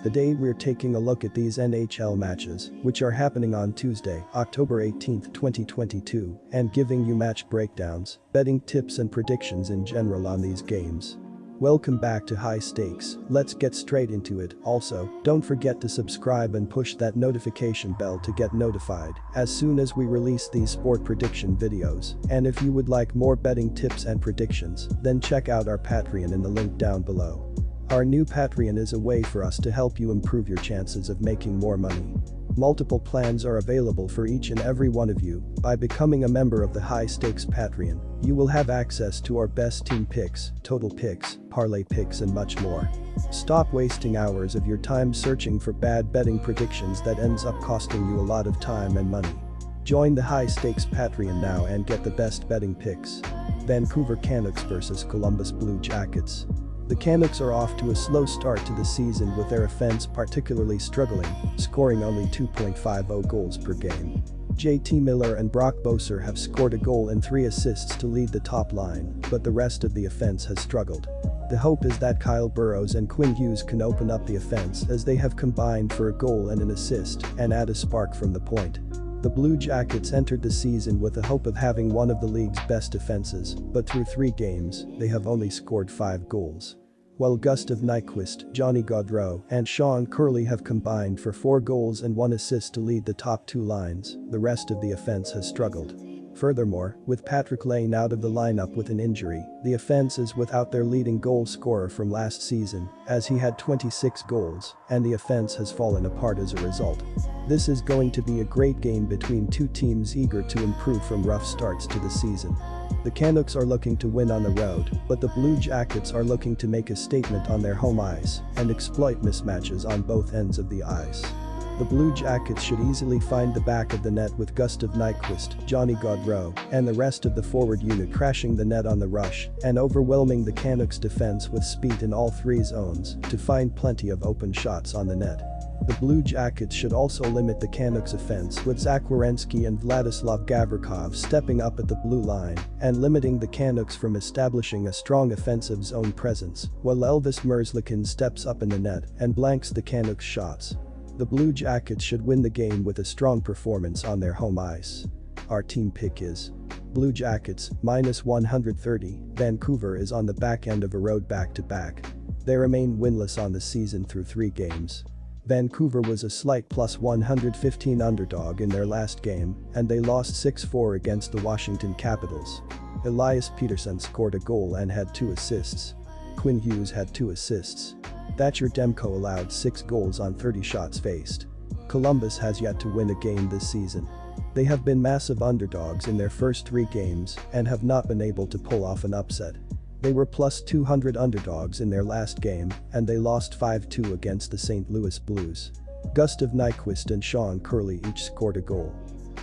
Today we're taking a look at these NHL matches, which are happening on Tuesday, October 18, 2022, and giving you match breakdowns, betting tips and predictions in general on these games. Welcome back to High Stakes, let's get straight into it. Also, don't forget to subscribe and push that notification bell to get notified as soon as we release these sport prediction videos. And if you would like more betting tips and predictions, then check out our Patreon in the link down below. Our new Patreon is a way for us to help you improve your chances of making more money. Multiple plans are available for each and every one of you. By becoming a member of the High Stakes Patreon, you will have access to our best team picks, total picks, parlay picks and much more. Stop wasting hours of your time searching for bad betting predictions that ends up costing you a lot of time and money. Join the High Stakes Patreon now and get the best betting picks. Vancouver Canucks vs Columbus Blue Jackets. The Canucks are off to a slow start to the season with their offense particularly struggling, scoring only 2.50 goals per game. JT Miller and Brock Boeser have scored a goal and 3 assists to lead the top line, but the rest of the offense has struggled. The hope is that Kyle Burroughs and Quinn Hughes can open up the offense as they have combined for a goal and an assist and add a spark from the point. The Blue Jackets entered the season with the hope of having one of the league's best defenses, but through 3 games, they have only scored 5 goals. While Gustav Nyquist, Johnny Gaudreau, and Sean Curley have combined for 4 goals and 1 assist to lead the top 2 lines, the rest of the offense has struggled. Furthermore, with Patrick Lane out of the lineup with an injury, the offense is without their leading goal scorer from last season, as he had 26 goals, and the offense has fallen apart as a result. This is going to be a great game between two teams eager to improve from rough starts to the season. The Canucks are looking to win on the road, but the Blue Jackets are looking to make a statement on their home ice and exploit mismatches on both ends of the ice. The Blue Jackets should easily find the back of the net with Gustav Nyquist, Johnny Gaudreau, and the rest of the forward unit crashing the net on the rush and overwhelming the Canucks defense with speed in all 3 zones to find plenty of open shots on the net. The Blue Jackets should also limit the Canucks offense with Zach Werenski and Vladislav Gavrikov stepping up at the blue line and limiting the Canucks from establishing a strong offensive zone presence, while Elvis Merzlikins steps up in the net and blanks the Canucks shots. The Blue Jackets should win the game with a strong performance on their home ice. Our team pick is Blue Jackets, -130. Vancouver is on the back end of a road back-to-back. They remain winless on the season through 3 games. Vancouver was a slight +115 underdog in their last game, and they lost 6-4 against the Washington Capitals. Elias Pettersson scored a goal and had 2 assists. Quinn Hughes had 2 assists. Thatcher Demko allowed 6 goals on 30 shots faced. Columbus has yet to win a game this season. They have been massive underdogs in their first 3 games and have not been able to pull off an upset. They were +200 underdogs in their last game, and they lost 5-2 against the St. Louis Blues. Gustav Nyquist and Sean Curley each scored a goal.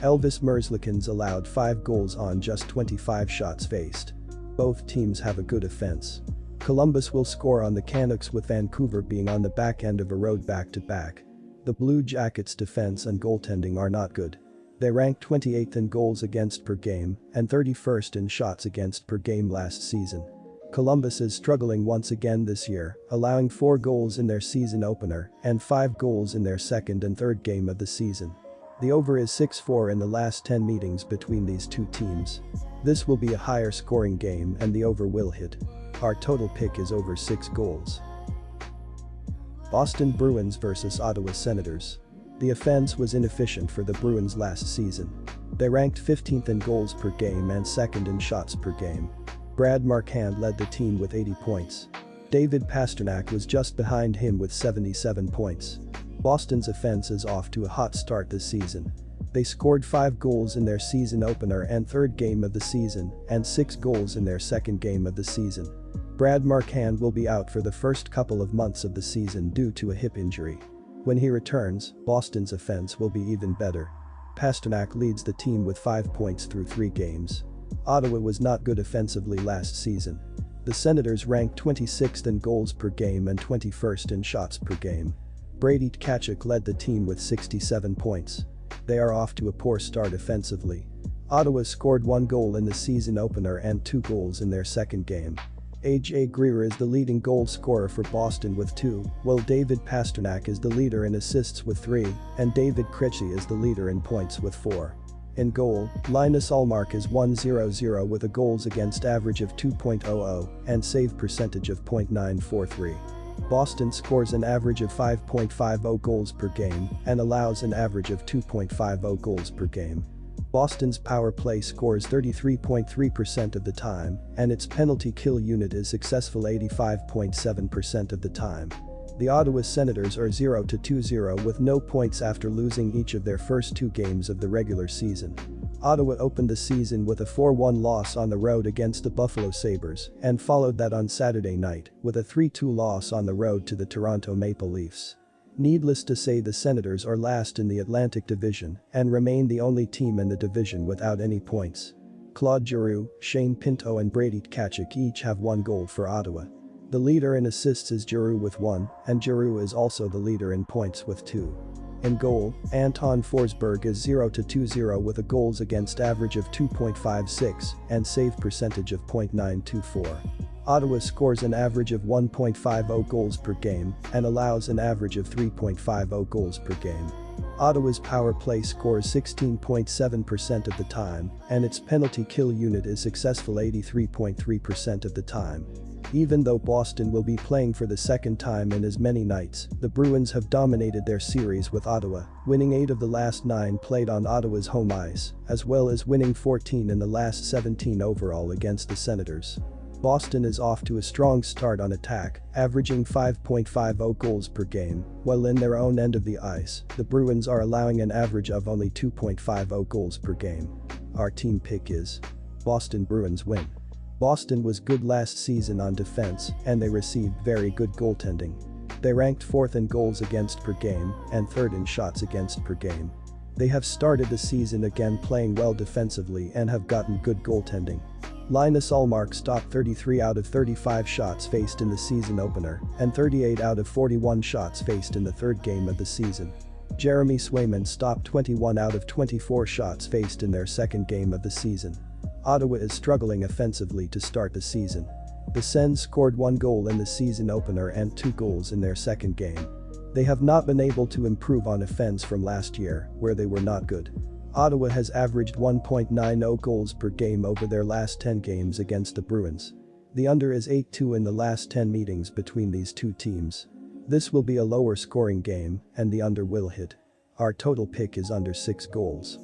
Elvis Merzlikins allowed 5 goals on just 25 shots faced. Both teams have a good offense. Columbus will score on the Canucks with Vancouver being on the back end of a road back-to-back. The Blue Jackets' defense and goaltending are not good. They ranked 28th in goals against per game and 31st in shots against per game last season. Columbus is struggling once again this year, allowing 4 goals in their season opener and 5 goals in their second and third game of the season. The over is 6-4 in the last 10 meetings between these two teams. This will be a higher scoring game and the over will hit. Our total pick is over 6 goals. Boston Bruins vs Ottawa Senators. The offense was inefficient for the Bruins last season. They ranked 15th in goals per game and 2nd in shots per game. Brad Marchand led the team with 80 points. David Pastrnak was just behind him with 77 points. Boston's offense is off to a hot start this season. They scored 5 goals in their season opener and 3rd game of the season and 6 goals in their 2nd game of the season. Brad Marchand will be out for the first couple of months of the season due to a hip injury. When he returns, Boston's offense will be even better. Pastrnak leads the team with 5 points through 3 games. Ottawa was not good offensively last season. The Senators ranked 26th in goals per game and 21st in shots per game. Brady Tkachuk led the team with 67 points. They are off to a poor start offensively. Ottawa scored 1 goal in the season opener and 2 goals in their 2nd game. A.J. Greer is the leading goal scorer for Boston with 2, while David Pastrnak is the leader in assists with 3, and David Krejci is the leader in points with 4. In goal, Linus Ullmark is 1-0-0 with a goals against average of 2.00 and save percentage of .943. Boston scores an average of 5.50 goals per game and allows an average of 2.50 goals per game. Boston's power play scores 33.3% of the time, and its penalty kill unit is successful 85.7% of the time. The Ottawa Senators are 0-2-0 with no points after losing each of their first 2 games of the regular season. Ottawa opened the season with a 4-1 loss on the road against the Buffalo Sabres and followed that on Saturday night with a 3-2 loss on the road to the Toronto Maple Leafs. Needless to say, the Senators are last in the Atlantic Division and remain the only team in the division without any points. Claude Giroux, Shane Pinto and Brady Tkachuk each have 1 goal for Ottawa. The leader in assists is Giroux with 1, and Giroux is also the leader in points with 2. In goal, Anton Forsberg is 0-2-0 with a goals against average of 2.56 and save percentage of .924. Ottawa scores an average of 1.50 goals per game and allows an average of 3.50 goals per game. Ottawa's power play scores 16.7% of the time, and its penalty kill unit is successful 83.3% of the time. Even though Boston will be playing for the second time in as many nights, the Bruins have dominated their series with Ottawa, winning 8 of the last 9 played on Ottawa's home ice, as well as winning 14 in the last 17 overall against the Senators. Boston is off to a strong start on attack, averaging 5.50 goals per game, while in their own end of the ice, the Bruins are allowing an average of only 2.50 goals per game. Our team pick is Boston Bruins win. Boston was good last season on defense, and they received very good goaltending. They ranked 4th in goals against per game and 3rd in shots against per game. They have started the season again playing well defensively and have gotten good goaltending. Linus Ullmark stopped 33 out of 35 shots faced in the season opener and 38 out of 41 shots faced in the 3rd game of the season. Jeremy Swayman stopped 21 out of 24 shots faced in their 2nd game of the season. Ottawa is struggling offensively to start the season. The Sens scored 1 goal in the season opener and 2 goals in their 2nd game. They have not been able to improve on offense from last year, where they were not good. Ottawa has averaged 1.90 goals per game over their last 10 games against the Bruins. The under is 8-2 in the last 10 meetings between these 2 teams. This will be a lower scoring game, and the under will hit. Our total pick is under 6 goals.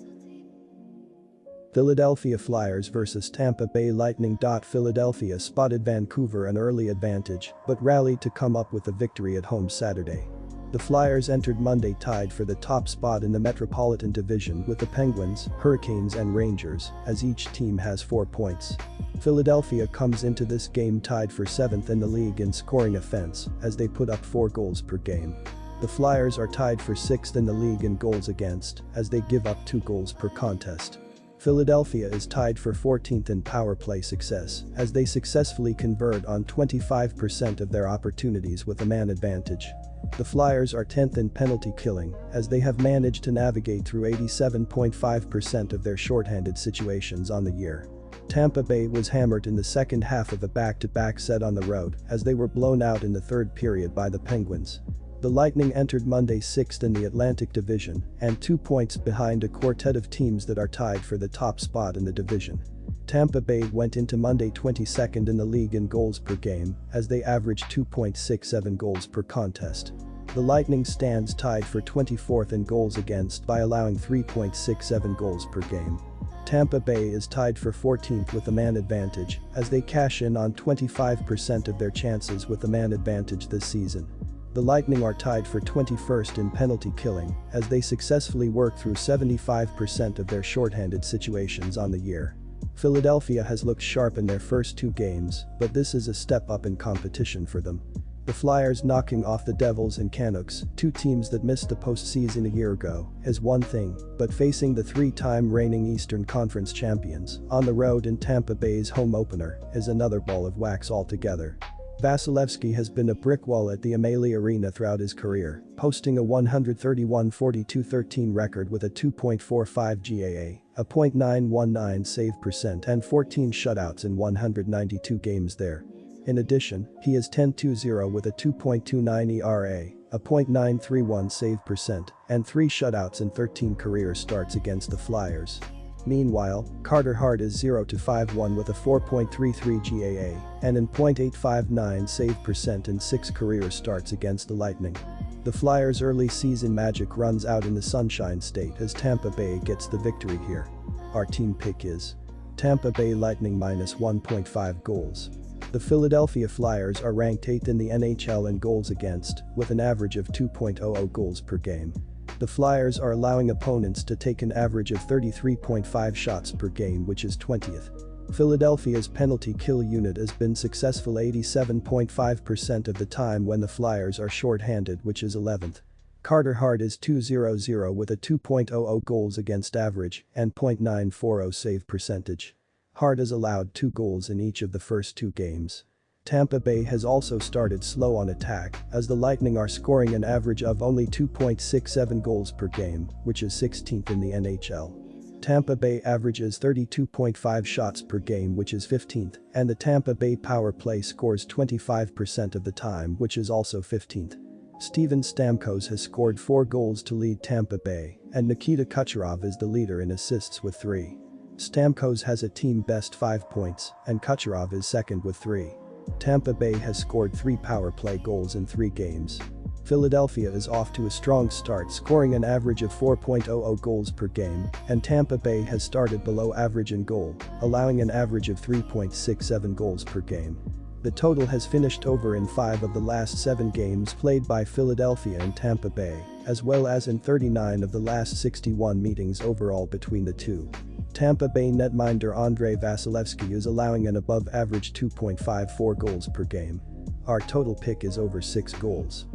Philadelphia Flyers vs Tampa Bay Lightning. Philadelphia spotted Vancouver an early advantage but rallied to come up with a victory at home Saturday. The Flyers entered Monday tied for the top spot in the Metropolitan Division with the Penguins, Hurricanes and Rangers, as each team has 4 points. Philadelphia comes into this game tied for 7th in the league in scoring offense as they put up 4 goals per game. The Flyers are tied for 6th in the league in goals against as they give up 2 goals per contest. Philadelphia is tied for 14th in power play success as they successfully convert on 25% of their opportunities with a man advantage. The Flyers are 10th in penalty killing as they have managed to navigate through 87.5% of their shorthanded situations on the year. Tampa Bay was hammered in the second half of a back-to-back set on the road as they were blown out in the 3rd period by the Penguins. The Lightning entered Monday 6th in the Atlantic Division and 2 points behind a quartet of teams that are tied for the top spot in the division. Tampa Bay went into Monday 22nd in the league in goals per game as they averaged 2.67 goals per contest. The Lightning stands tied for 24th in goals against by allowing 3.67 goals per game. Tampa Bay is tied for 14th with a man advantage as they cash in on 25% of their chances with a man advantage this season. The Lightning are tied for 21st in penalty killing as they successfully work through 75% of their shorthanded situations on the year. Philadelphia has looked sharp in their first 2 games, but this is a step up in competition for them. The Flyers knocking off the Devils and Canucks, 2 teams that missed the postseason a year ago, is one thing, but facing the 3-time reigning Eastern Conference champions on the road in Tampa Bay's home opener is another ball of wax altogether. Vasilevsky has been a brick wall at the Amalie Arena throughout his career, posting a 131-42-13 record with a 2.45 GAA, a .919 save percent and 14 shutouts in 192 games there. In addition, he is 10-2-0 with a 2.29 ERA, a .931 save percent, and 3 shutouts in 13 career starts against the Flyers. Meanwhile, Carter Hart is 0-5-1 with a 4.33 GAA and an .859 save percent in 6 career starts against the Lightning. The Flyers' early season magic runs out in the Sunshine State as Tampa Bay gets the victory here. Our team pick is Tampa Bay Lightning minus 1.5 goals. The Philadelphia Flyers are ranked 8th in the NHL in goals against, with an average of 2.00 goals per game. The Flyers are allowing opponents to take an average of 33.5 shots per game, which is 20th. Philadelphia's penalty kill unit has been successful 87.5% of the time when the Flyers are short-handed, which is 11th. Carter Hart is 2-0-0 with a 2.00 goals against average and .940 save percentage. Hart has allowed 2 goals in each of the first 2 games. Tampa Bay has also started slow on attack, as the Lightning are scoring an average of only 2.67 goals per game, which is 16th in the NHL. Tampa Bay averages 32.5 shots per game, which is 15th, and the Tampa Bay power play scores 25% of the time, which is also 15th. Steven Stamkos has scored 4 goals to lead Tampa Bay, and Nikita Kucherov is the leader in assists with 3. Stamkos has a team best 5 points, and Kucherov is second with 3. Tampa Bay has scored 3 power play goals in 3 games. Philadelphia is off to a strong start, scoring an average of 4.00 goals per game, and Tampa Bay has started below average in goal, allowing an average of 3.67 goals per game. The total has finished over in 5 of the last 7 games played by Philadelphia and Tampa Bay, as well as in 39 of the last 61 meetings overall between the two. Tampa Bay netminder Andrei Vasilevsky is allowing an above-average 2.54 goals per game. Our total pick is over 6 goals.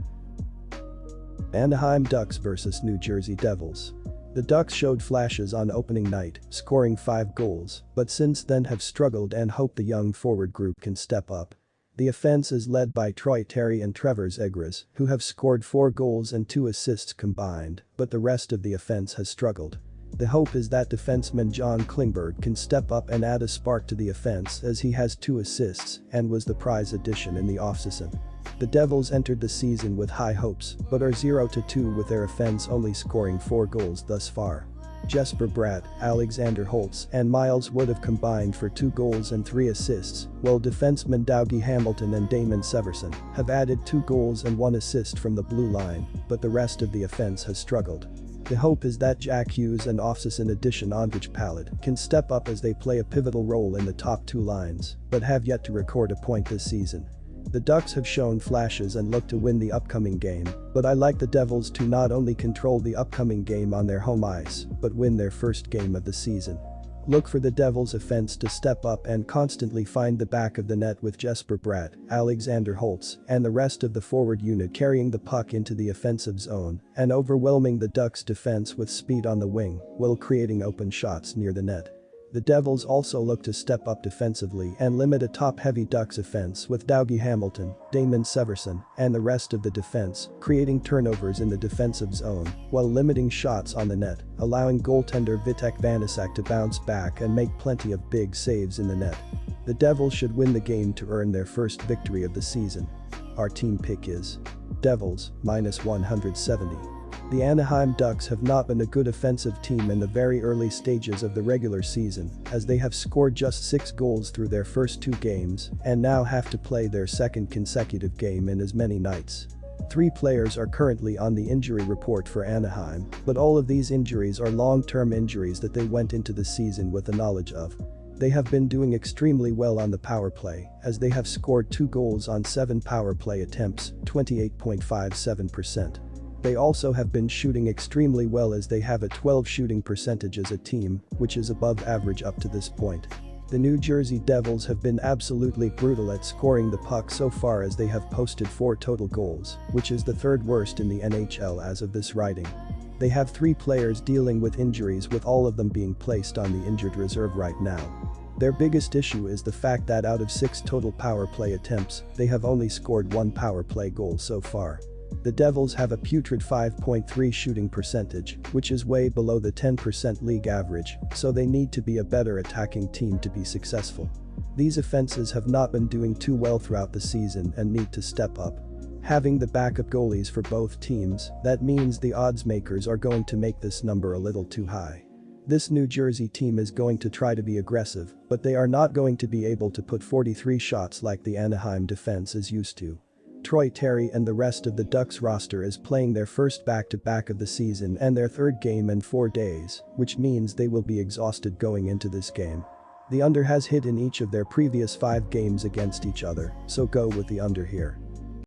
Anaheim Ducks vs New Jersey Devils. The Ducks showed flashes on opening night, scoring 5 goals, but since then have struggled and hope the young forward group can step up. The offense is led by Troy Terry and Trevor Zegras, who have scored 4 goals and 2 assists combined, but the rest of the offense has struggled. The hope is that defenseman John Klingberg can step up and add a spark to the offense, as he has 2 assists and was the prize addition in the offseason. The Devils entered the season with high hopes, but are 0-2 with their offense only scoring 4 goals thus far. Jesper Bratt, Alexander Holtz, and Miles Wood have combined for 2 goals and 3 assists, while defensemen Dougie Hamilton and Damon Severson have added 2 goals and 1 assist from the blue line, but the rest of the offense has struggled. The hope is that Jack Hughes and off-season addition Ondrej Palat can step up as they play a pivotal role in the top 2 lines, but have yet to record a point this season. The Ducks have shown flashes and look to win the upcoming game, but I like the Devils to not only control the upcoming game on their home ice, but win their first game of the season. Look for the Devils' offense to step up and constantly find the back of the net with Jesper Bratt, Alexander Holtz, and the rest of the forward unit carrying the puck into the offensive zone and overwhelming the Ducks' defense with speed on the wing while creating open shots near the net. The Devils also look to step up defensively and limit a top-heavy Ducks offense with Dougie Hamilton, Damon Severson, and the rest of the defense, creating turnovers in the defensive zone while limiting shots on the net, allowing goaltender Vitek Vanecek to bounce back and make plenty of big saves in the net. The Devils should win the game to earn their first victory of the season. Our team pick is Devils, minus 170. The Anaheim Ducks have not been a good offensive team in the very early stages of the regular season, as they have scored just 6 goals through their first 2 games and now have to play their second consecutive game in as many nights. 3 players are currently on the injury report for Anaheim, but all of these injuries are long-term injuries that they went into the season with the knowledge of. They have been doing extremely well on the power play, as they have scored 2 goals on 7 power play attempts, 28.57%. They also have been shooting extremely well, as they have a 12 shooting percentage as a team, which is above average up to this point. The New Jersey Devils have been absolutely brutal at scoring the puck so far, as they have posted 4 total goals, which is the 3rd worst in the NHL as of this writing. They have 3 players dealing with injuries, with all of them being placed on the injured reserve right now. Their biggest issue is the fact that out of 6 total power play attempts, they have only scored 1 power play goal so far. The Devils have a putrid 5.3 shooting percentage, which is way below the 10% league average, so they need to be a better attacking team to be successful. These offenses have not been doing too well throughout the season and need to step up. Having the backup goalies for both teams, that means the odds makers are going to make this number a little too high. This New Jersey team is going to try to be aggressive, but they are not going to be able to put 43 shots like the Anaheim defense is used to. Troy Terry and the rest of the Ducks roster is playing their first back-to-back of the season and their third game in 4 days, which means they will be exhausted going into this game. The under has hit in each of their previous 5 games against each other, so go with the under here.